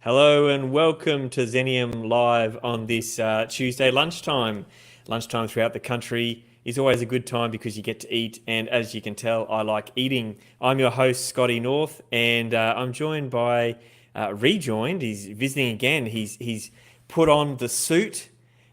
Hello and welcome to Xenium.Live on this Tuesday lunchtime. Lunchtime throughout the country is always a good time because you get to eat, and as you can tell, I like eating. I'm your host, Scotty North, and I'm joined by, rejoined, he's visiting again. He's put on the suit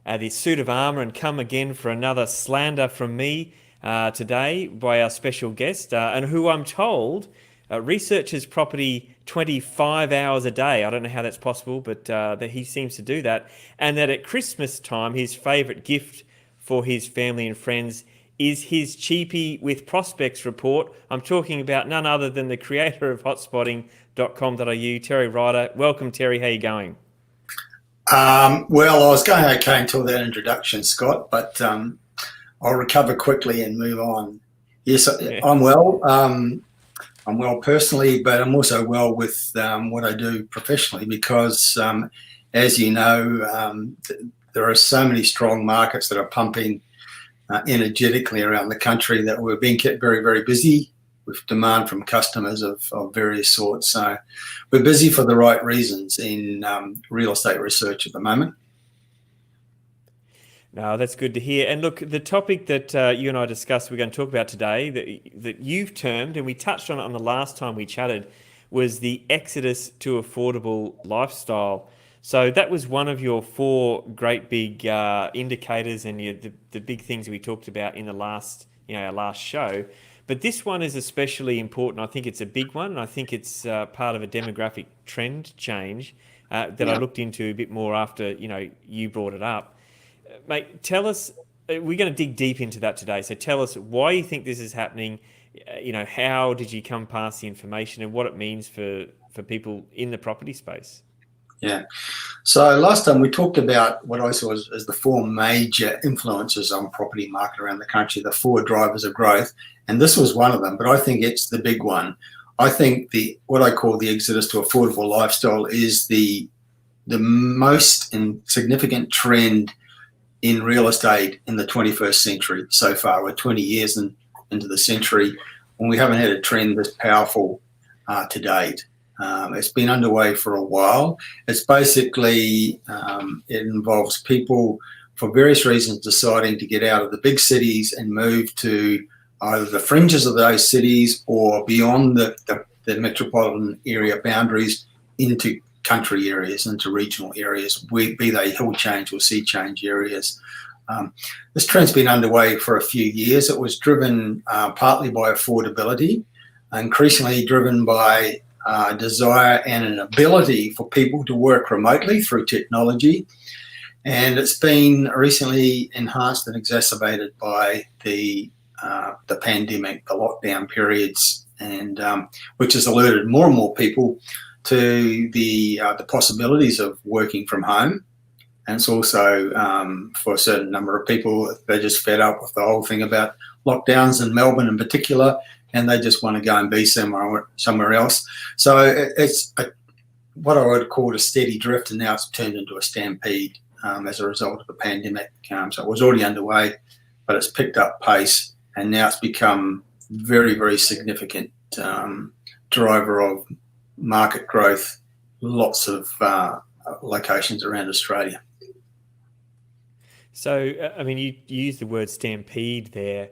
of armour, and come again for another slander from me today by our special guest, and who I'm told researches property 25 hours a day. I don't know how that's possible, but that he seems to do that. And that at Christmas time, his favourite gift for his family and friends is his cheapie with prospects report. I'm talking about none other than the creator of hotspotting.com.au, Terry Ryder. Welcome, Terry. How are you going? Well, I was going okay until that introduction, Scott, but I'll recover quickly and move on. Yes, Yeah. I'm well. I'm well personally, but I'm also well with what I do professionally because, as you know, there are so many strong markets that are pumping energetically around the country that we're being kept very, very busy with demand from customers of various sorts. So we're busy for the right reasons in real estate research at the moment. No, that's good to hear. And look, the topic that you and I discussed, we're going to talk about today, that you've termed, and we touched on it on the last time we chatted, was the exodus to affordable lifestyle. So that was one of your four great big indicators, and the big things we talked about in the last, our last show. But this one is especially important. I think it's a big one, and I think it's part of a demographic trend change that I Yeah. looked into a bit more after you brought it up. Mate, tell us, we're going to dig deep into that today. So tell us why you think this is happening, how did you come past the information, and what it means for people in the property space. Yeah. So last time we talked about what I saw as the four major influences on property market around the country, the four drivers of growth, and this was one of them, but I think it's the big one. I think what I call the exodus to affordable lifestyle is the most significant trend in real estate in the 21st century so far. We're 20 years into the century, and we haven't had a trend this powerful to date. It's been underway for a while. It's basically, it involves people for various reasons deciding to get out of the big cities and move to either the fringes of those cities or beyond the metropolitan area boundaries into country areas, into regional areas, be they hill change or sea change areas. This trend's been underway for a few years. It was driven partly by affordability, increasingly driven by desire and an ability for people to work remotely through technology. And it's been recently enhanced and exacerbated by the pandemic, the lockdown periods, and which has alerted more and more people to the possibilities of working from home. And it's also, for a certain number of people, they're just fed up with the whole thing about lockdowns in Melbourne in particular, and they just want to go and be somewhere else. So it's what I would call a steady drift, and now it's turned into a stampede as a result of the pandemic. So it was already underway, but it's picked up pace, and now it's become very, very significant driver of market growth, lots of locations around Australia. So, I mean, you used the word stampede there.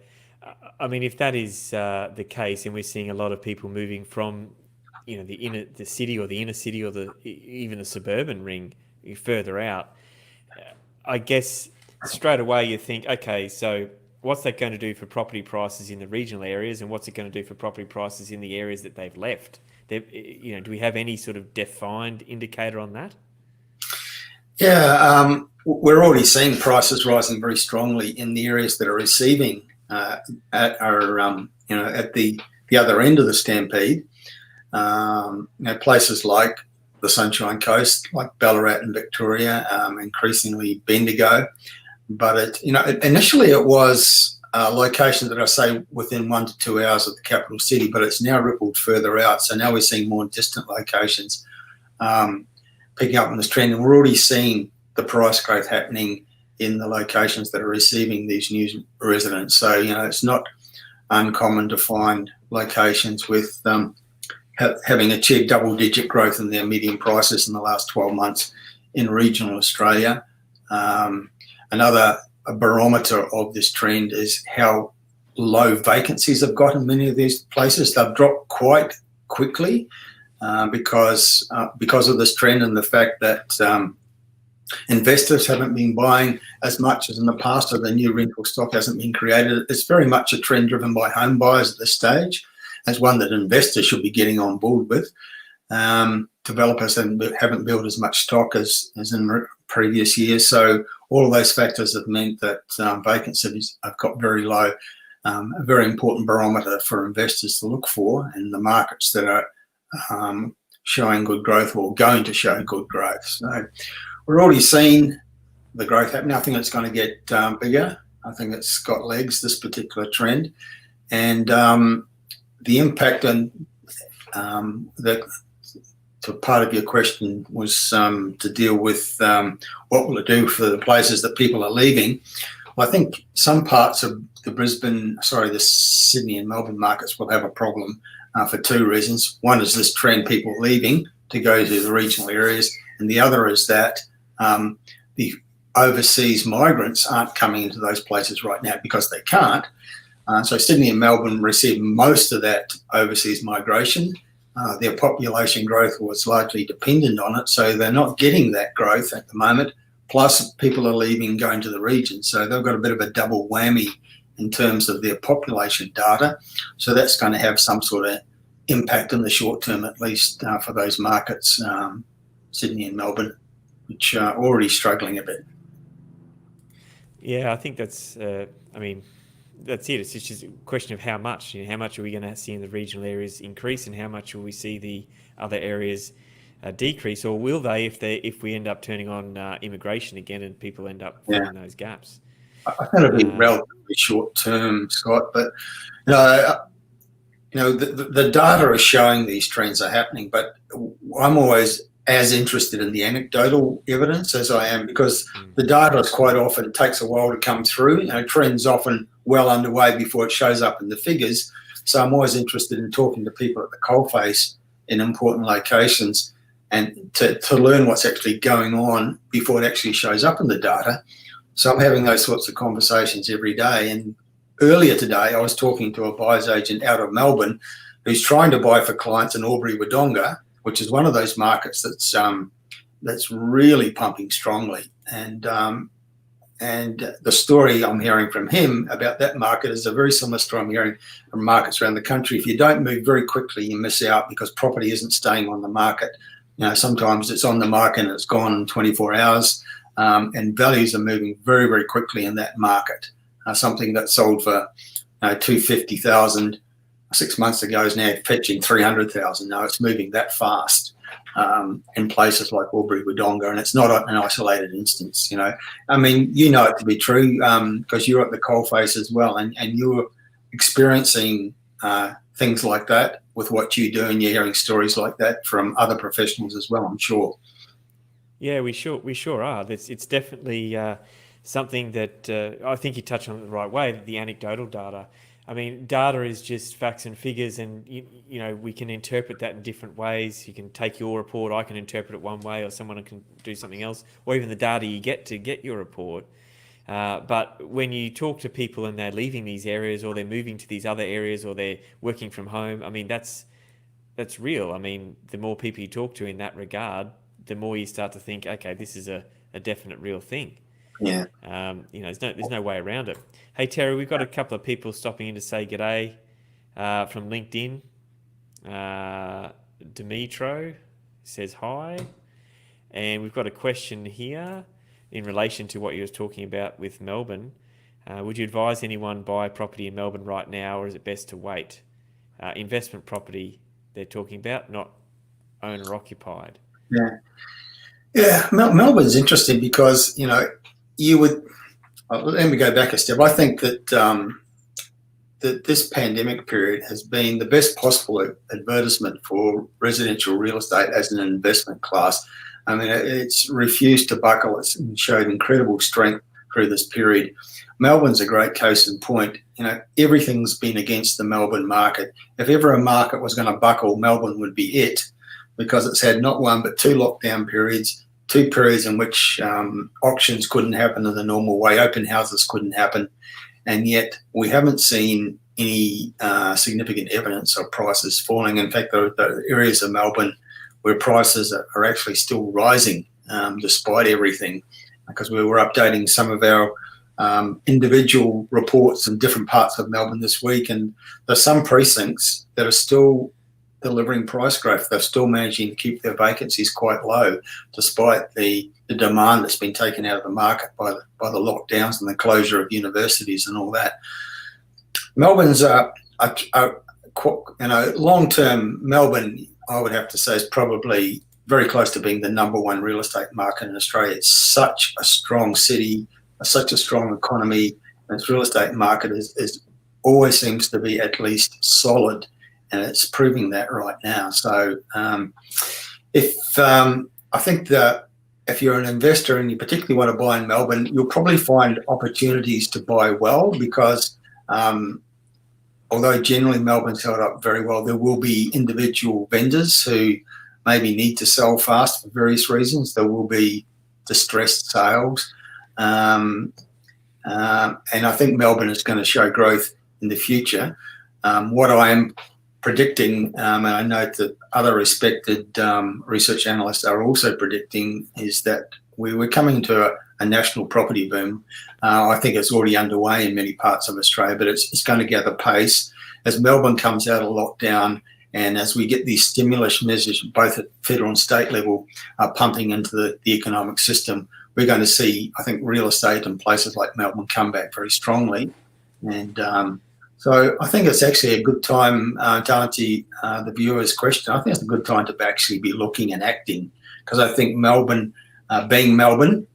I mean, if that is the case, and we're seeing a lot of people moving from, the city or the inner city or even the suburban ring further out, I guess straight away you think, okay, so what's that going to do for property prices in the regional areas, and what's it going to do for property prices in the areas that they've left? Do we have any sort of defined indicator on that? Yeah, we're already seeing prices rising very strongly in the areas that are receiving at the other end of the stampede. Places like the Sunshine Coast, like Ballarat and Victoria, increasingly Bendigo. But initially it was locations that I say within 1 to 2 hours of the capital city, but it's now rippled further out. So now we're seeing more distant locations picking up on this trend, and we're already seeing the price growth happening in the locations that are receiving these new residents. So it's not uncommon to find locations with having achieved double-digit growth in their median prices in the last 12 months in regional Australia. Another barometer of this trend is how low vacancies have got in many of these places. They've dropped quite quickly because of this trend and the fact that investors haven't been buying as much as in the past, so the new rental stock hasn't been created. It's very much a trend driven by home buyers at this stage. It's one that investors should be getting on board with. Developers haven't built as much stock as in previous years, so all of those factors have meant that vacancies have got very low. A very important barometer for investors to look for in the markets that are showing good growth or going to show good growth. So we're already seeing the growth happening. I think it's going to get bigger. I think it's got legs, this particular trend. And the impact on to part of your question was to deal with what will it do for the places that people are leaving. Well, I think some parts of the Sydney and Melbourne markets will have a problem for two reasons. One is this trend, people leaving to go to the regional areas, and the other is that the overseas migrants aren't coming into those places right now because they can't. So Sydney and Melbourne receive most of that overseas migration. Their population growth was largely dependent on it, so they're not getting that growth at the moment. Plus, people are leaving, going to the region, so they've got a bit of a double whammy in terms of their population data. So that's going to have some sort of impact in the short term, at least for those markets, Sydney and Melbourne, which are already struggling a bit. Yeah, I think that's, that's it. It's just a question of how much. How much are we going to see in the regional areas increase, and how much will we see the other areas decrease, or will they if we end up turning on immigration again and people end up filling those gaps? I think it'll be relatively short term, Scott, but the data is showing these trends are happening, but I'm always as interested in the anecdotal evidence as I am, because the data is quite often takes a while to come through. Trends often well underway before it shows up in the figures. So I'm always interested in talking to people at the coalface in important locations and to learn what's actually going on before it actually shows up in the data. So I'm having those sorts of conversations every day. And earlier today, I was talking to a buyer's agent out of Melbourne who's trying to buy for clients in Albury-Wodonga, which is one of those markets that's really pumping strongly. And the story I'm hearing from him about that market is a very similar story I'm hearing from markets around the country. If you don't move very quickly, you miss out because property isn't staying on the market. Sometimes it's on the market and it's gone in 24 hours, and values are moving very, very quickly in that market. Something that sold for $250,000 6 months ago is now fetching $300,000. Now it's moving that fast in places like Albury-Wodonga, and it's not an isolated instance. You know it to be true because you're at the coalface as well, and you're experiencing things like that with what you do, and you're hearing stories like that from other professionals as well, I'm sure. Yeah, we sure are. It's definitely something that I think you touched on it the right way, the anecdotal data. I mean, data is just facts and figures, and we can interpret that in different ways. You can take your report, I can interpret it one way, or someone can do something else, or even the data you get to get your report. But when you talk to people and they're leaving these areas, or they're moving to these other areas, or they're working from home, I mean, that's real. I mean, the more people you talk to in that regard, the more you start to think, okay, this is a definite real thing. Yeah. There's no way around it. Hey, Terry, we've got a couple of people stopping in to say g'day from LinkedIn. Dimitro says hi. And we've got a question here in relation to what you were talking about with Melbourne. Would you advise anyone buy property in Melbourne right now, or is it best to wait? Investment property they're talking about, not owner occupied. Yeah. Melbourne's interesting because, you would, let me go back a step. I think that that this pandemic period has been the best possible advertisement for residential real estate as an investment class. I mean, it's refused to buckle. It's showed incredible strength through this period. Melbourne's a great case in point. Everything's been against the Melbourne market. If ever a market was going to buckle, Melbourne would be it, because it's had not one but two lockdown periods, 2 periods in which auctions couldn't happen in the normal way, open houses couldn't happen, and yet we haven't seen any significant evidence of prices falling. In fact, there are areas of Melbourne where prices are actually still rising despite everything, because we were updating some of our individual reports in different parts of Melbourne this week, and there's some precincts that are still delivering price growth. They're still managing to keep their vacancies quite low, despite the demand that's been taken out of the market by the lockdowns and the closure of universities and all that. Melbourne's long-term, Melbourne, I would have to say, is probably very close to being the #1 real estate market in Australia. It's such a strong city, such a strong economy, and its real estate market is always seems to be at least solid, and it's proving that right now. So I think that if you're an investor and you particularly want to buy in Melbourne, you'll probably find opportunities to buy well, because although generally Melbourne's held up very well, there will be individual vendors who maybe need to sell fast for various reasons. There will be distressed sales. And I think Melbourne is going to show growth in the future. What I am predicting, and I note that other respected research analysts are also predicting, is that we're coming into a national property boom. I think it's already underway in many parts of Australia, but it's going to gather pace as Melbourne comes out of lockdown, and as we get these stimulus measures, both at federal and state level, pumping into the economic system. We're going to see, I think, real estate in places like Melbourne come back very strongly. And so I think it's actually a good time to answer the viewer's question. I think it's a good time to actually be looking and acting, because I think Melbourne, being Melbourne,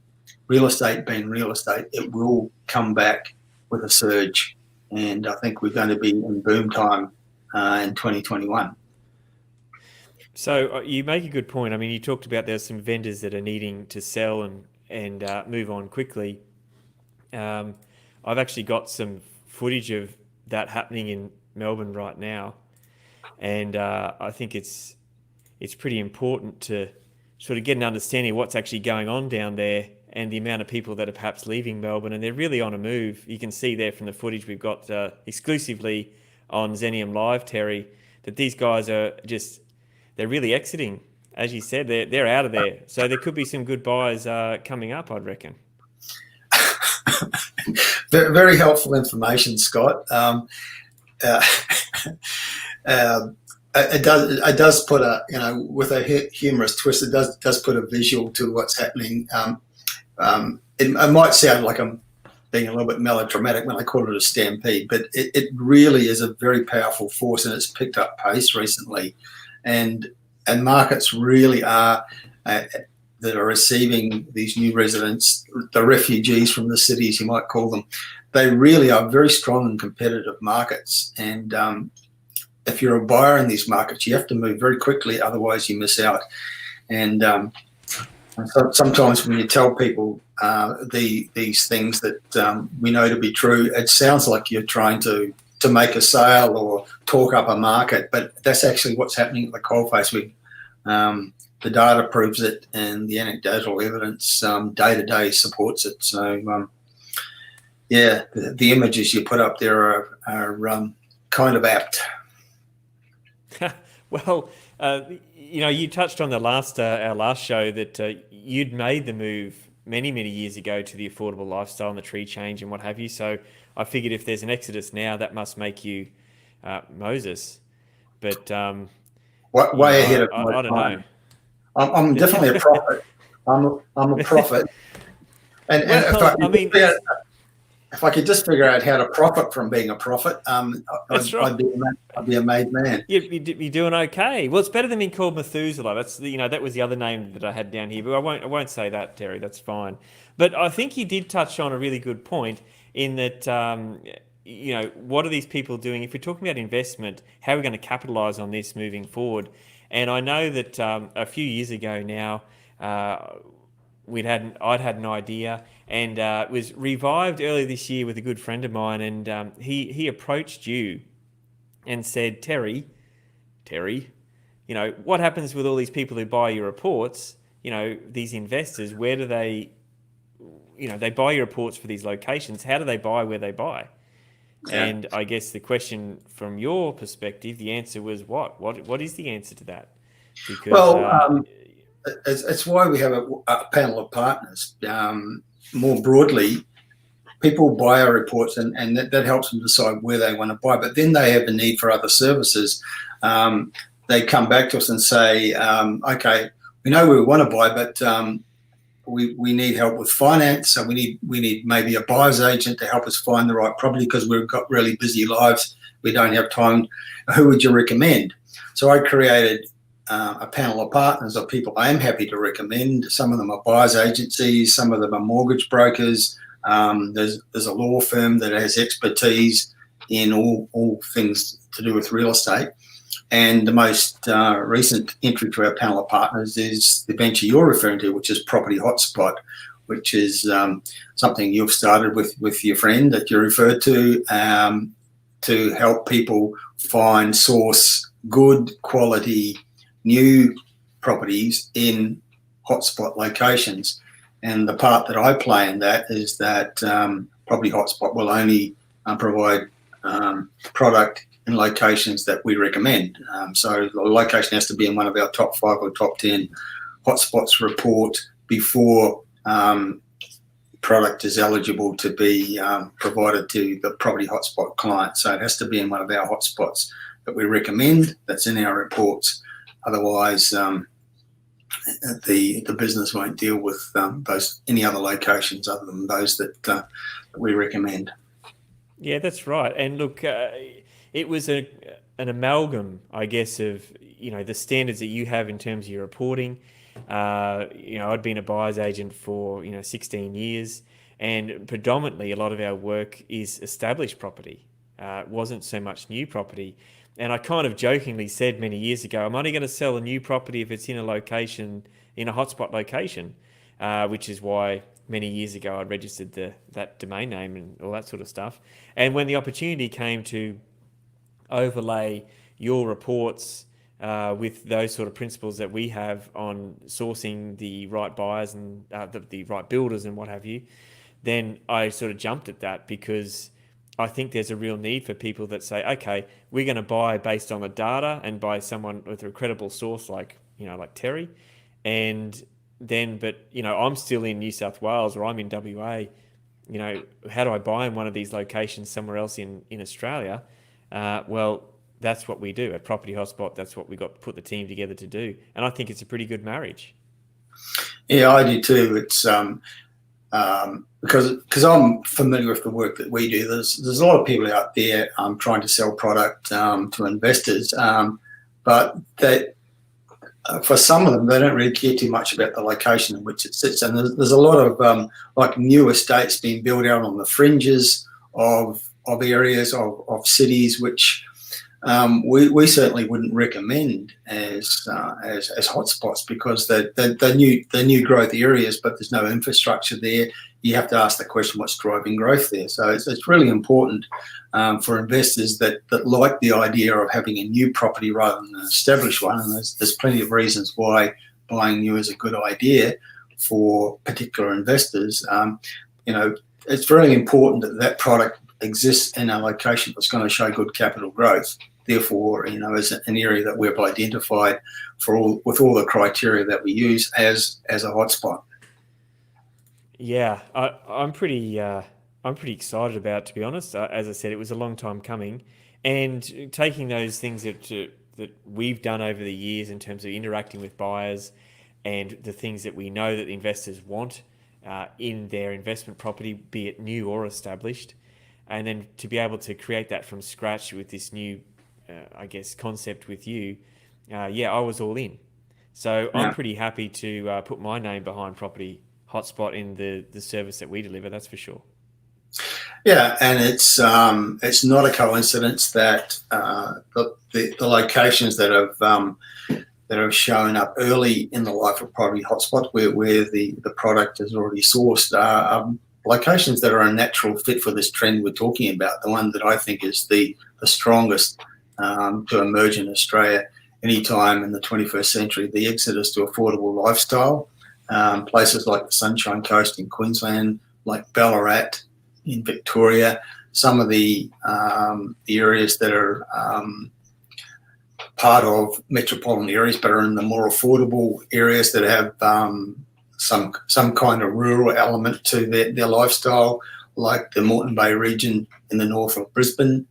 real estate being real estate, it will come back with a surge. And I think we're going to be in boom time in 2021. So you make a good point. I mean, you talked about there's some vendors that are needing to sell and move on quickly. I've actually got some footage of that happening in Melbourne right now, and I think it's pretty important to sort of get an understanding of what's actually going on down there and the amount of people that are perhaps leaving Melbourne, and they're really on a move. You can see there from the footage we've got exclusively on Xenium.Live, Terry, that these guys are they're really exiting. As you said, they're out of there. So there could be some good buys coming up, I'd reckon. Very helpful information, Scott. It does put with a humorous twist, it does put a visual to what's happening. It might sound like I'm being a little bit melodramatic when I call it a stampede, but it really is a very powerful force, and it's picked up pace recently. And markets really are that are receiving these new residents, the refugees from the cities, you might call them. They really are very strong and competitive markets. And if you're a buyer in these markets, you have to move very quickly, otherwise you miss out. And so sometimes when you tell people these things that we know to be true, it sounds like you're trying to make a sale or talk up a market, but that's actually what's happening at the coalface. The data proves it, and the anecdotal evidence day to day supports it. So, the images you put up there are kind of apt. Well, you touched on our last show that you'd made the move many years ago to the affordable lifestyle and the tree change and what have you. So I figured if there's an exodus now, that must make you Moses. But way ahead of I don't know. I'm definitely a prophet. I'm a prophet. And if I could just figure out how to profit from being a prophet, I'd be a made man. You're doing okay. Well, it's better than being called Methuselah. That's that was the other name that I had down here, but I won't say that, Terry. That's fine. But I think you did touch on a really good point in that. What are these people doing? If we're talking about investment, how are we going to capitalise on this moving forward? And I know that a few years ago now, I'd had an idea, and it was revived earlier this year with a good friend of mine, and he approached you and said, Terry, what happens with all these people who buy your reports? These investors, where do they, they buy your reports for these locations. How do they buy where they buy? Yeah. And I guess the question from your perspective, the answer was what? What is the answer to that? Because it's why we have a panel of partners. More broadly, people buy our reports, and that helps them decide where they want to buy. But then they have a need for other services. They come back to us and say, okay, we know we want to buy, but we need help with finance. So we need maybe a buyer's agent to help us find the right property because we've got really busy lives. We don't have time. Who would you recommend? So I created a panel of partners of people I am happy to recommend. Some of them are buyer's agencies. Some of them are mortgage brokers. There's a law firm that has expertise in all things to do with real estate. And the most recent entry to our panel of partners is the venture you're referring to, which is Property Hotspot, which is something you've started with your friend that you referred to help people source good quality new properties in hotspot locations. And the part that I play in that is that Property Hotspot will only provide product in locations that we recommend. So the location has to be in one of our top 5 or top 10 hotspots report before product is eligible to be provided to the Property Hotspot client. So it has to be in one of our hotspots that we recommend, that's in our reports. Otherwise, the business won't deal with any other locations other than those that we recommend. Yeah, that's right. And look, it was an amalgam, I guess, of the standards that you have in terms of your reporting. I'd been a buyer's agent for 16 years, and predominantly a lot of our work is established property. It wasn't so much new property. And I kind of jokingly said many years ago, I'm only going to sell a new property if it's in a hotspot location, which is why many years ago I registered that domain name and all that sort of stuff. And when the opportunity came to overlay your reports with those sort of principles that we have on sourcing the right buyers and the right builders and what have you, then I sort of jumped at that because I think there's a real need for people that say, okay, we're going to buy based on the data and by someone with a credible source like Terry. And then, but I'm still in New South Wales or I'm in WA. How do I buy in one of these locations somewhere else in Australia? Well, that's what we do at Property Hotspot. That's what we put the team together to do. And I think it's a pretty good marriage. Yeah, I do too. It's because I'm familiar with the work that we do. There's a lot of people out there trying to sell product to investors, but that for some of them they don't really care too much about the location in which it sits. And there's a lot of like new estates being built out on the fringes of areas of cities, which we certainly wouldn't recommend as hotspots because they're new growth areas, but there's no infrastructure there. You have to ask the question, what's driving growth there? So it's really important for investors that like the idea of having a new property rather than an established one. And there's plenty of reasons why buying new is a good idea for particular investors. It's really important that product exists in a location that's going to show good capital growth. Therefore, as an area that we've identified with all the criteria that we use as a hotspot. Yeah, I'm pretty excited about it, to be honest. As I said, it was a long time coming, and taking those things that we've done over the years in terms of interacting with buyers and the things that we know that the investors want in their investment property, be it new or established, and then to be able to create that from scratch with this new, concept with you, I was all in. So I'm pretty happy to put my name behind Property Hotspot in the service that we deliver. That's for sure. Yeah, and it's not a coincidence that the locations that have that have shown up early in the life of property hotspot where the product is already sourced are locations that are a natural fit for this trend we're talking about. The one that I think is the strongest to emerge in Australia anytime in the 21st century, the exodus to affordable lifestyle. Places like the Sunshine Coast in Queensland, like Ballarat in Victoria, some of the areas that are part of metropolitan areas but are in the more affordable areas that have some kind of rural element to their lifestyle, like the Moreton Bay region in the north of Brisbane,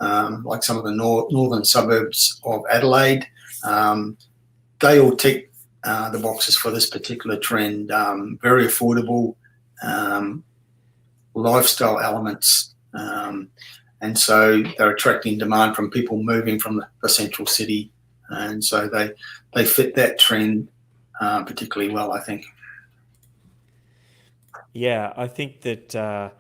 like some of the northern suburbs of Adelaide. They all tick the boxes for this particular trend. Very affordable lifestyle elements, and so they're attracting demand from people moving from the central city, and so they fit that trend particularly well, I think. Yeah, I think that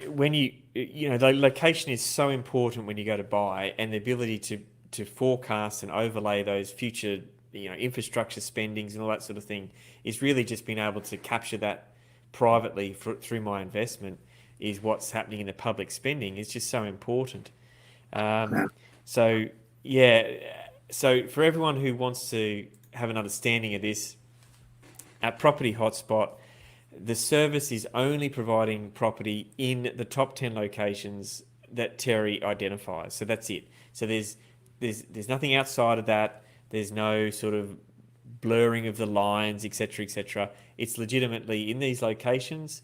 when the location is so important when you go to buy, and the ability to forecast and overlay those future infrastructure spendings and all that sort of thing is really just being able to capture that privately through my investment is what's happening in the public spending is just so important. So for everyone who wants to have an understanding of this, at Property Hotspot, the service is only providing property in the top 10 locations that Terry identifies. So that's it. So there's nothing outside of that. There's no sort of blurring of the lines, etc., etc. It's legitimately in these locations.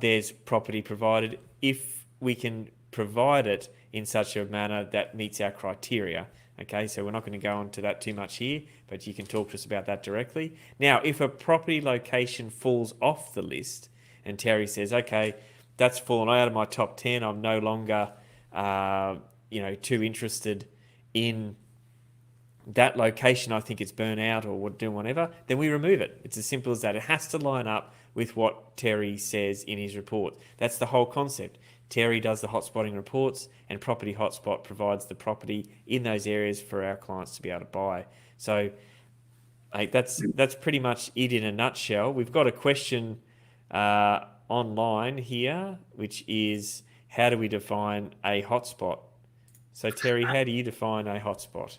There's property provided if we can provide it in such a manner that meets our criteria. Okay, so we're not going to go into that too much here, but you can talk to us about that directly. Now, if a property location falls off the list and Terry says, okay, that's fallen out of my top 10, I'm no longer too interested in that location, I think it's burnt out or we're doing whatever, then we remove it. It's as simple as that. It has to line up with what Terry says in his report. That's the whole concept. Terry does the hotspotting reports, and Property Hotspot provides the property in those areas for our clients to be able to buy. So that's pretty much it in a nutshell. We've got a question online here, which is, how do we define a hotspot? So Terry, how do you define a hotspot?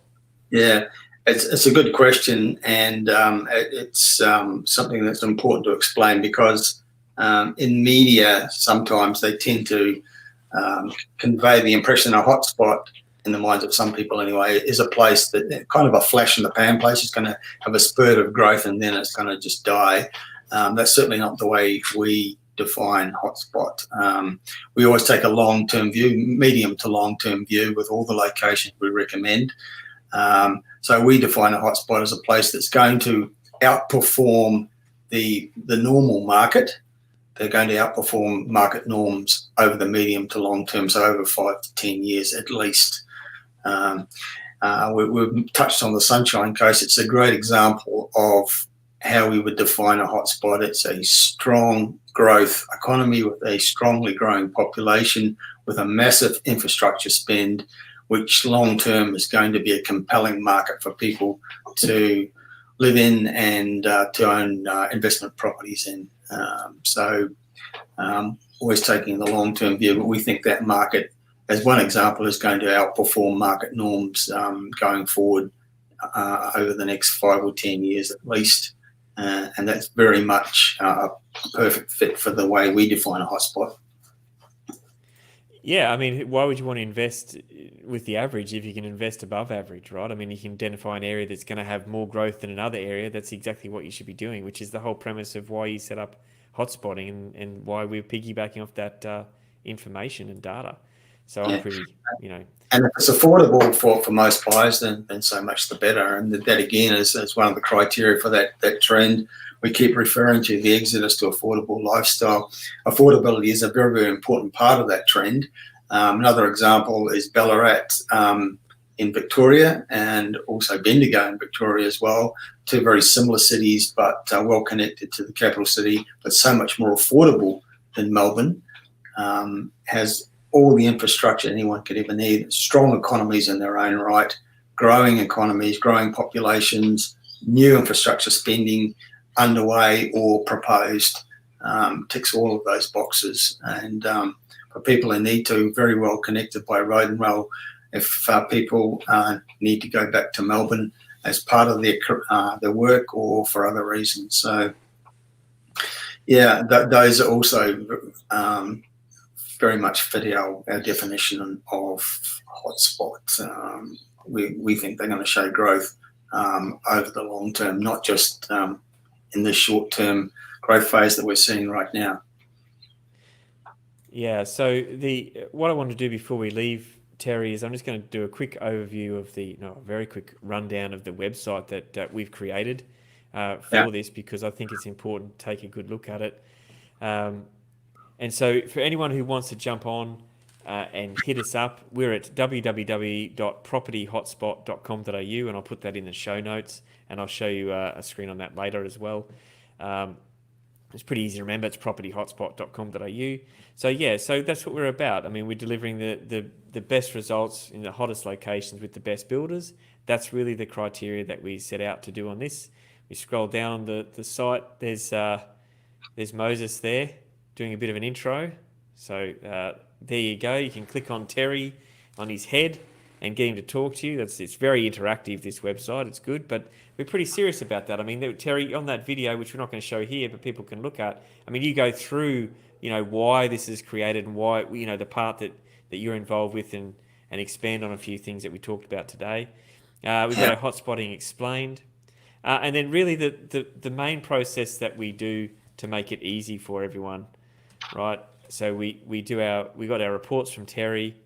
Yeah, it's a good question, and it's something that's important to explain because in media sometimes they tend to convey the impression a hotspot, in the minds of some people anyway, is a place that kind of a flash in the pan place. It's going to have a spurt of growth and then it's going to just die. That's certainly not the way we define hotspot. We always take a long-term view, medium to long-term view with all the locations we recommend. So we define a hotspot as a place that's going to outperform the normal market. They're going to outperform market norms over the medium to long term, so over 5 to 10 years at least. We've touched on the Sunshine Coast. It's a great example of how we would define a hotspot. It's a strong growth economy with a strongly growing population with a massive infrastructure spend, which long-term is going to be a compelling market for people to live in and to own investment properties in. Always taking the long-term view, but we think that market, as one example, is going to outperform market norms going forward over the next 5 or 10 years at least. And that's very much a perfect fit for the way we define a hotspot. Yeah, I mean, why would you want to invest with the average if you can invest above average, right? I mean, you can identify an area that's going to have more growth than another area. That's exactly what you should be doing, which is the whole premise of why you set up hotspotting and why we're piggybacking off that information and data. So I'm pretty, And if it's affordable for most buyers, then so much the better. And that again is one of the criteria for that trend. We keep referring to the exodus to affordable lifestyle. Affordability is a very, very important part of that trend. Another example is Ballarat in Victoria and also Bendigo in Victoria as well. Two very similar cities, but well connected to the capital city, but so much more affordable than Melbourne. Has all the infrastructure anyone could ever need, strong economies in their own right, growing economies, growing populations, new infrastructure spending underway or proposed. Ticks all of those boxes. And for people who need to, very well connected by road and rail. If people need to go back to Melbourne as part of their work or for other reasons. So, yeah, those are also very much fit our definition of hotspot. We think they're going to show growth over the long term, not just in the short term growth phase that we're seeing right now. Yeah, so what I want to do before we leave, Terry, is I'm just going to do a quick overview of a very quick rundown of the website that we've created for this, because I think it's important to take a good look at it. And so for anyone who wants to jump on and hit us up, we're at www.propertyhotspot.com.au, and I'll put that in the show notes, and I'll show you a screen on that later as well. It's pretty easy to remember. It's propertyhotspot.com.au. So that's what we're about. I mean, we're delivering the best results in the hottest locations with the best builders. That's really the criteria that we set out to do on this. We scroll down the site. There's Moses there doing a bit of an intro. So there you go. You can click on Terry on his head and get him to talk to you. It's very interactive, this website. It's good, but we're pretty serious about that. I mean, Terry, on that video, which we're not going to show here, but people can look at, I mean, you go through, why this is created and why, the part that you're involved with, and expand on a few things that we talked about today. We've got our hotspotting explained. And then really the main process that we do to make it easy for everyone, right? So we got our reports from Terry.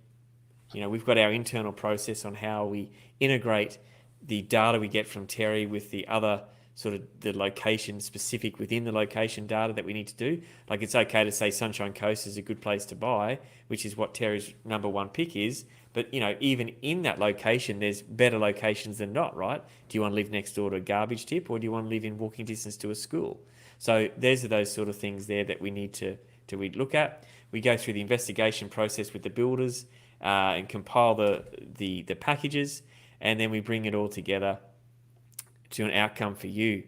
We've got our internal process on how we integrate the data we get from Terry with the other sort of the location specific within the location data that we need to do. Like, it's okay to say Sunshine Coast is a good place to buy, which is what Terry's number one pick is. But, even in that location, there's better locations than not, right? Do you want to live next door to a garbage tip, or do you want to live in walking distance to a school? So there's those sort of things there that we need to look at. We go through the investigation process with the builders and compile the packages, and then we bring it all together to an outcome for you,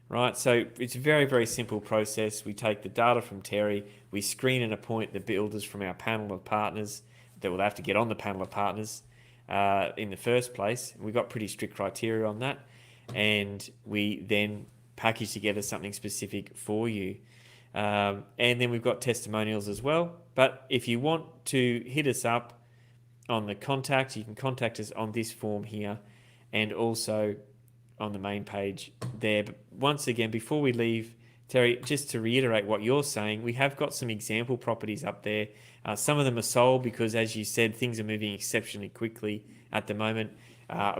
right? So it's a very, very simple process. We take the data from Terry, we screen and appoint the builders from our panel of partners that will have to get on the panel of partners in the first place. We've got pretty strict criteria on that, and we then package together something specific for you. And then we've got testimonials as well. But if you want to hit us up on the contact, you can contact us on this form here, and also on the main page there. But once again, before we leave, Terry, just to reiterate what you're saying, we have got some example properties up there. Some of them are sold because, as you said, things are moving exceptionally quickly at the moment.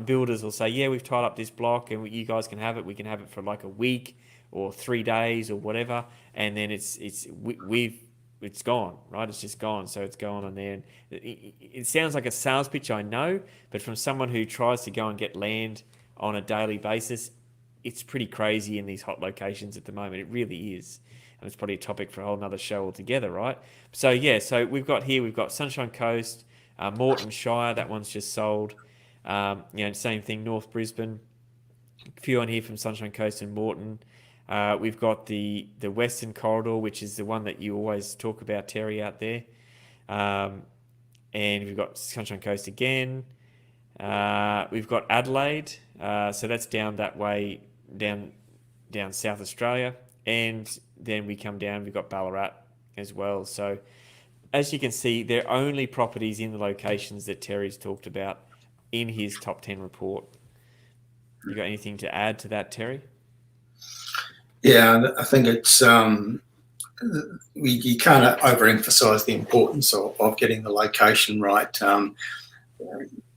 Builders will say, yeah, we've tied up this block and you guys can have it. We can have it for like a week or 3 days or whatever. And then it's gone, right? It's just gone. So it's going on there. And it sounds like a sales pitch, I know, but from someone who tries to go and get land on a daily basis, it's pretty crazy in these hot locations at the moment. It really is. And it's probably a topic for a whole nother show altogether, right? So so we've got Sunshine Coast, Moreton Shire, that one's just sold. Same thing, North Brisbane. A few on here from Sunshine Coast and Moreton. We've got the Western Corridor, which is the one that you always talk about, Terry, out there. And we've got Sunshine Coast again. We've got Adelaide. So that's down that way, down South Australia. And then we come down, we've got Ballarat as well. So as you can see, they're only properties in the locations that Terry's talked about in his top 10 report. You got anything to add to that, Terry? Yeah, I think it's you can't overemphasize the importance of getting the location right.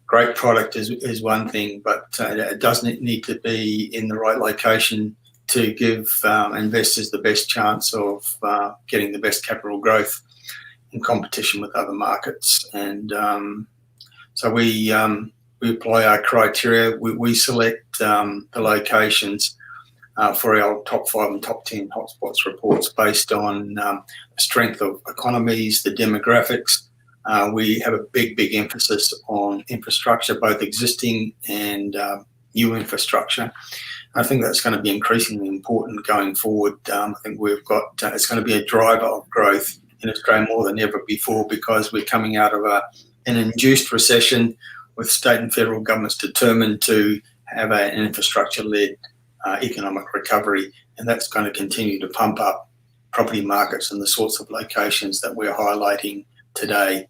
Great product is one thing, but it doesn't need to be in the right location to give investors the best chance of getting the best capital growth in competition with other markets. And so we apply our criteria. We select the locations for our top 5 and top 10 hotspots reports based on the strength of economies, the demographics, We have a big emphasis on infrastructure, both existing and new infrastructure. I think that's going to be increasingly important going forward. I think it's going to be a driver of growth in Australia more than ever before, because we're coming out of an induced recession with state and federal governments determined to have an infrastructure-led economic recovery, and that's going to continue to pump up property markets and the sorts of locations that we're highlighting today,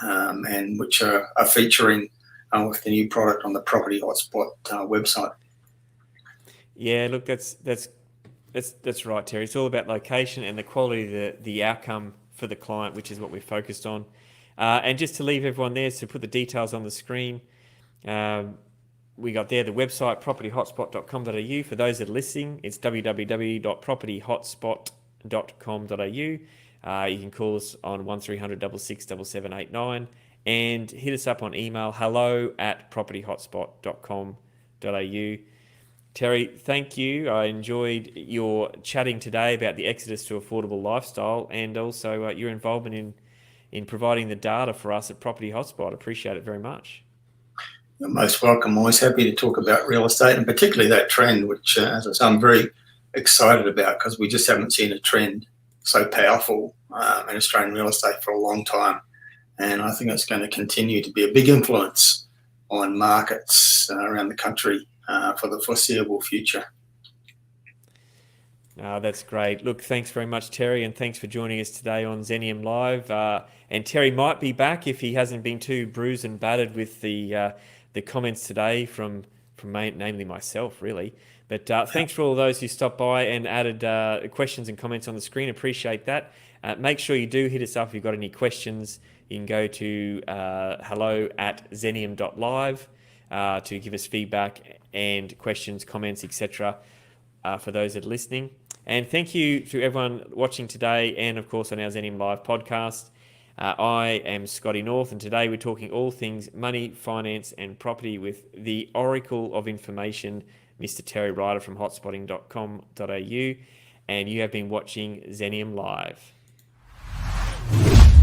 and which are featuring with the new product on the Property Hotspot website. Yeah, look, that's right, Terry. It's all about location and the quality of the outcome for the client, which is what we're focused on. And just to leave everyone there, to put the details on the screen, we got there the website propertyhotspot.com.au. For those that are listening, it's www.propertyhotspot.com.au. You can call us on 1300 66 7789 and hit us up on email hello@propertyhotspot.com.au. Terry, thank you. I enjoyed your chatting today about the exodus to affordable lifestyle, and also your involvement in providing the data for us at Property Hotspot. Appreciate it very much. You're most welcome. Always happy to talk about real estate, and particularly that trend, which, as I say, I'm very excited about, because we just haven't seen a trend so powerful in Australian real estate for a long time. And I think it's going to continue to be a big influence on markets around the country for the foreseeable future. That's great. Look, thanks very much, Terry, and thanks for joining us today on Xenium.Live. And Terry might be back if he hasn't been too bruised and battered with the comments today from namely myself, really. But thanks for all those who stopped by and added questions and comments on the screen. Appreciate that. Make sure you do hit us up if you've got any questions. You can go to hello@Xenium.Live to give us feedback and questions, comments, etc. For those that are listening. And thank you to everyone watching today, and of course on our Xenium.Live podcast. I am Scotty North, and today we're talking all things money, finance and property with the Oracle of Information, Mr. Terry Ryder from hotspotting.com.au, and you have been watching Xenium Live.